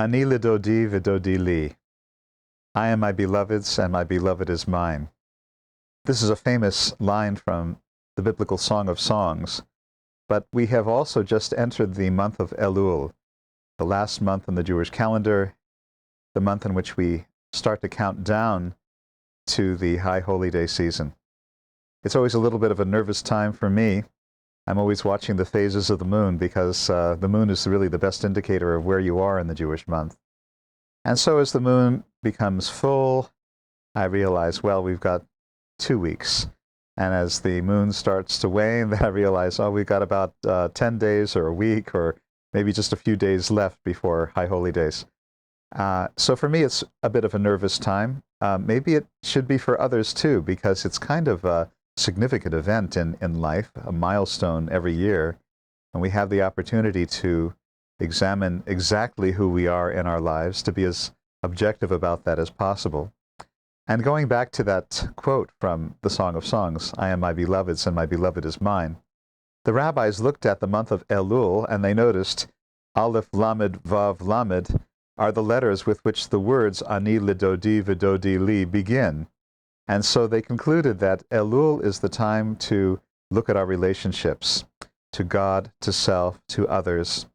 Ani lidodi vidodi li. I am my beloved's, and my beloved is mine. This is a famous line from the biblical Song of Songs, but we have also just entered the month of Elul, the last month in the Jewish calendar, the month in which we start to count down to the High Holy Day season. It's always a little bit of a nervous time for me. I'm always watching the phases of the moon because the moon is really the best indicator of where you are in the Jewish month. And so as the moon becomes full, I realize, well, we've got 2 weeks. And as the moon starts to wane, then I realize, oh, we've got about 10 days or a week or maybe just a few days left before High Holy Days. So for me, it's a bit of a nervous time. Maybe it should be for others too, because it's kind of a significant event in life, a milestone every year. And we have the opportunity to examine exactly who we are in our lives, to be as objective about that as possible. And going back to that quote from the Song of Songs, I am my beloved's and my beloved is mine, the rabbis looked at the month of Elul and they noticed Aleph, Lamed, Vav, Lamed are the letters with which the words Ani lidodi vidodi li begin. And so they concluded that Elul is the time to look at our relationships to God, to self, to others,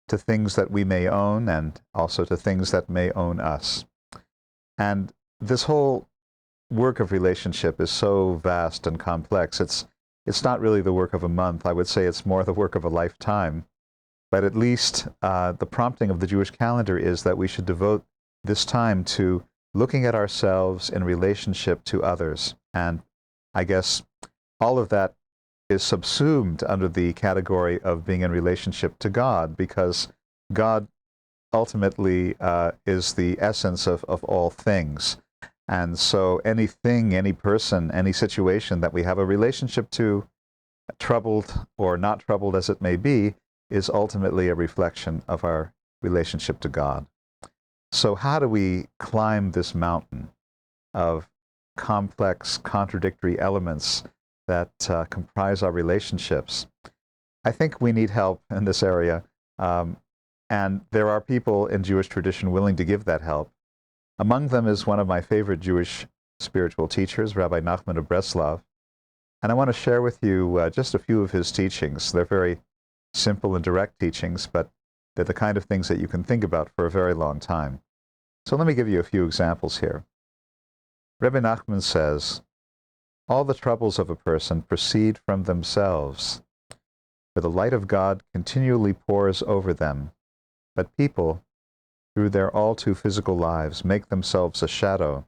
to things that we may own, and also to things that may own us. And this whole work of relationship is so vast and complex. It's not really the work of a month. I would say it's more the work of a lifetime. But at least the prompting of the Jewish calendar is that we should devote this time to looking at ourselves in relationship to others. And I guess all of that is subsumed under the category of being in relationship to God, because God ultimately is the essence of all things. And so anything, any person, any situation that we have a relationship to, troubled or not troubled as it may be, is ultimately a reflection of our relationship to God. So how do we climb this mountain of complex, contradictory elements that comprise our relationships? I think we need help in this area, and there are people in Jewish tradition willing to give that help. Among them is one of my favorite Jewish spiritual teachers, Rabbi Nachman of Breslov, and I want to share with you just a few of his teachings. They're very simple and direct teachings, but they're the kind of things that you can think about for a very long time. So let me give you a few examples here. Rabbi Nachman says, all the troubles of a person proceed from themselves, for the light of God continually pours over them, but people, through their all too physical lives, make themselves a shadow,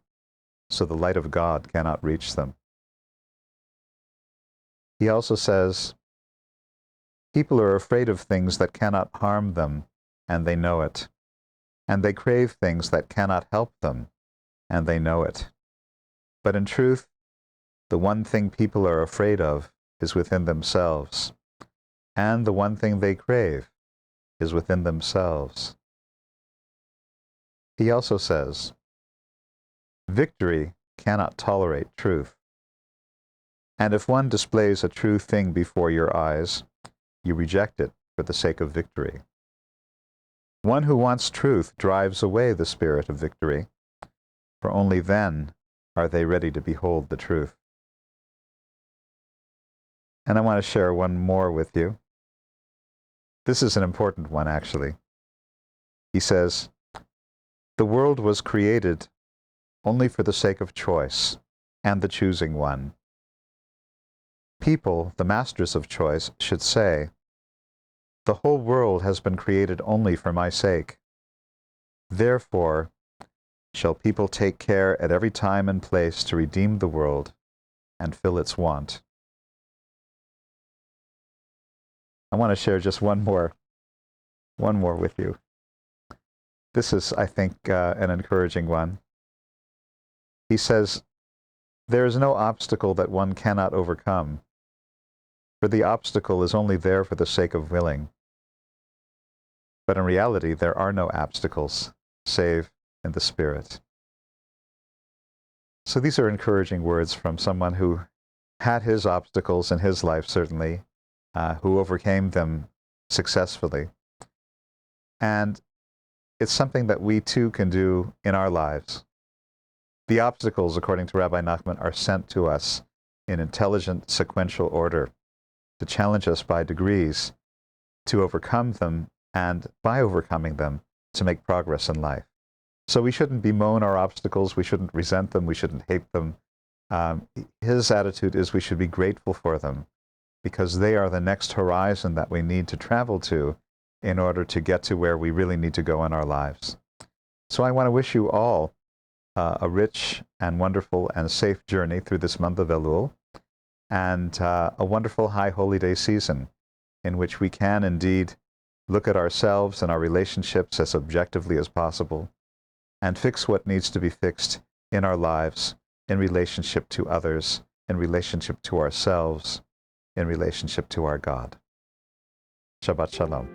so the light of God cannot reach them. He also says, people are afraid of things that cannot harm them, and they know it. And they crave things that cannot help them, and they know it. But in truth, the one thing people are afraid of is within themselves, and the one thing they crave is within themselves. He also says, victory cannot tolerate truth. And if one displays a true thing before your eyes, you reject it for the sake of victory. One who wants truth drives away the spirit of victory, for only then are they ready to behold the truth. And I want to share one more with you. This is an important one, actually. He says, the world was created only for the sake of choice and the choosing one. People, the masters of choice, should say, the whole world has been created only for my sake. Therefore, shall people take care at every time and place to redeem the world and fill its want. I want to share just one more with you. This is, I think, an encouraging one. He says, there is no obstacle that one cannot overcome, for the obstacle is only there for the sake of willing. But in reality, there are no obstacles, save in the Spirit. So these are encouraging words from someone who had his obstacles in his life, certainly, who overcame them successfully. And it's something that we too can do in our lives. The obstacles, according to Rabbi Nachman, are sent to us in intelligent sequential order to challenge us by degrees to overcome them, and by overcoming them, to make progress in life. So we shouldn't bemoan our obstacles, we shouldn't resent them, we shouldn't hate them. His attitude is we should be grateful for them, because they are the next horizon that we need to travel to in order to get to where we really need to go in our lives. So I want to wish you all a rich and wonderful and safe journey through this month of Elul, and a wonderful High Holy Day season in which we can indeed look at ourselves and our relationships as objectively as possible and fix what needs to be fixed in our lives, in relationship to others, in relationship to ourselves, in relationship to our God. Shabbat Shalom.